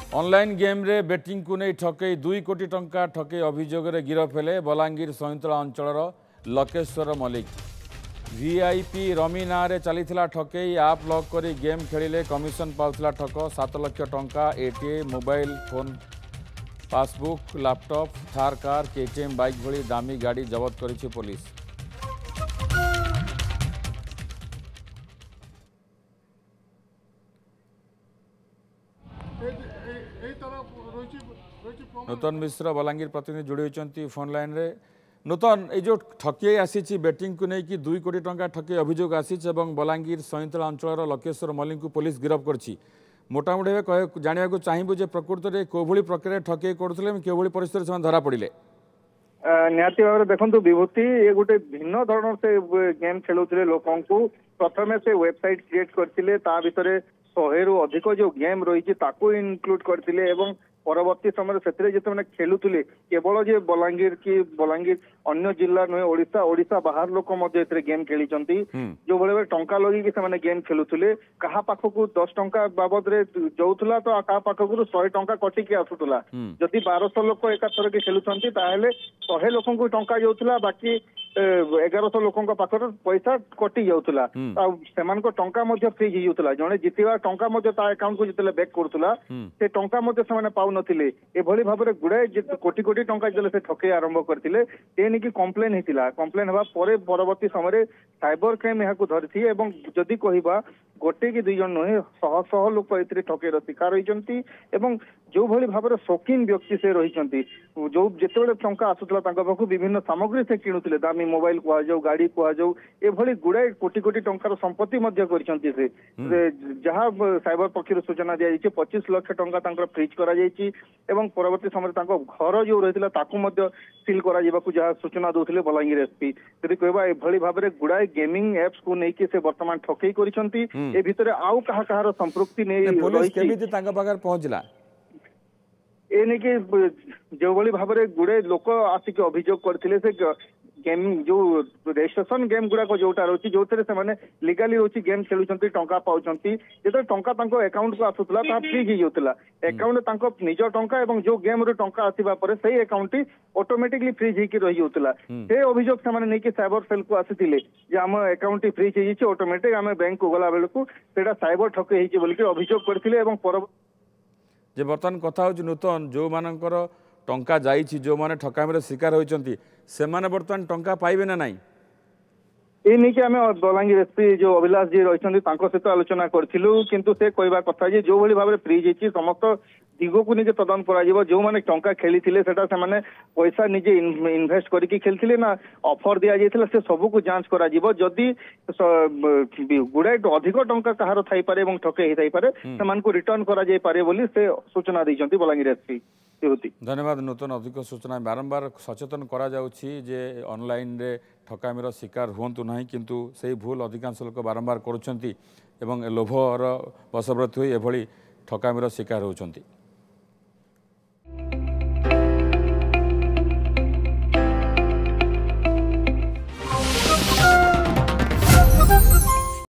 Online game रे betting को नहीं ठकई 2 कोटी टंका ठकई अभियोग गिरफ हेले बलांगीर सईंतला अंचल लकेश्वर मल्लिक। वीआईपी रमी ना चली ठकई आप लॉक करी गेम खेलिले कमिशन पाउथला ठक 7 लाख टंका ATM mobile phone passbook laptop Thar car KTM bike भली दामी गाड़ी जबत करिछि पुलिस। नूतन मिश्र बलांगीर प्रतिनिधि जोड़ी होती फोन लाइन रे। नूतन ये जो ठकई आसी बेटिंग को लेकिन 2 कोटी टंका ठकई अभियोग आसी बलांगीर सईंतला अंचल लकेश्वर मल्लिक को पुलिस गिरफ कर मोटामोटी जानवा चाहबू जे प्रकृत में कोभली प्रक्रिया ठकई करते केवली परिस्थिति से धरा पड़े। निहाती भाव देखो विभूति ये गोटे भिन्न धरण से गेम खेलुले लोक प्रथम से वेबसाइट क्रिएट करते भितर 100 रु अधिक जो गेम रही इनक्लूड करते परवर्ती समय से खेलुले केवल जे बलांगीर की बलांगीर अन्य जिला नुहे ओडिशा ओडिशा बाहर लोक गेम खेली जो भाई टंका लगी गेम खेलुले क्या पाखक 10 टंका बाबद जाऊला तो क्या पाखक 100 टंका कटिकी आसूला जदि 1200 लोक एकाथर के खेलुंट 100 लोक टंका जाऊला बाकी 1100 लोक पाखर पैसा कटि जाऊला से टंका फ्रीज होता जड़े जितवा टंका अकाउंट को जिते बैक करूला से टंका पाऊ नथिले एभली भाव में गुड़ाए कोटी कोटी टंका से ठकई आरंभ करते कि कम्प्लेन होता कम्प्लेन हवा परवर्ती समय साइबर क्राइम यहाँ धरी जदि कहवा गोटे कि 2 जन नुहे शह शह लोक ए ठकईर शिकार होती जो भली भाव में शौकीन व्यक्ति से रही जो जिते टंका आसूला पाखु विभिन्न सामग्री से किणुते दामी मोबाइल कहु गाड़ी कहु एभली गुड़ाए कोटी कोटी टंकार संपत्ति से जहाँ साइबर पक्षर सूचना दी 25 लाख टंका फ्रीज कर परवर्ती समय घर जो रही सील करा सूचना दूसरे बलांगीर एसपी यदि कहवा एभली भाव में गुड़ाए गेमिंग एप्स को लेकिन से बर्तमान ठकई कर आउ कहा संपृक्ति नहीं पहुंचला ए नहीं जो भली भाव में गुड़े लोक आसिक अभियोग करते गेम जो रजिस्ट्रेशन गेम गुड़ाक जोटा रही जो लीगाली रोचे गेम खेलुंट टंका पाँच जो टंका अकाउंट को आसूला फ्रीज होता अकाउंट निज टंका जो गेम रू टंका आसवा से अकाउंट ऑटोमेटिकली फ्रीज होकर रही होता से अभियोग से साइबर सेल को आसी आम अकाउंट फ्रीज हो ऑटोमेटिक आम बैंक को गला बेलू से साइबर ठकई बोलिक अभियोग करते जे बर्तमान कथा हो नूतन जो मानकर टंका जाइछि जो माने ठकामी शिकार होइचंती से माने बर्तमान टंका पाइबे ना नहीं ये नहीं कि आम बलांगीर एसपी जो अभिलाष जी रही सहित आलोचना करूँ किंतु से कहवा कथा जो भली भाव में फ्रीज होती समस्त दिग को निजे तदन कर जो मैंने टंका खेली पैसा निजे इनभेस्ट करके खेलते ना ऑफर दि जाता से सबको जांच करा जदि गुड़ाए अधिक टंका कहार थी पारे ठकई होता पारे से रिटर्न कर सूचना देते बलांगीर एसपी। धन्यवाद नूतन अधिक सूचना बारंबार सचेतन करा जाउछि जे ऑनलाइन रे ठकामीर शिकार हुंतु नहीं किंतु से भूल अधिकांश लोक बारंबार करुछंती एवं लोभर वशवर्ती होई एभली ठकामीर शिकार होउछंती।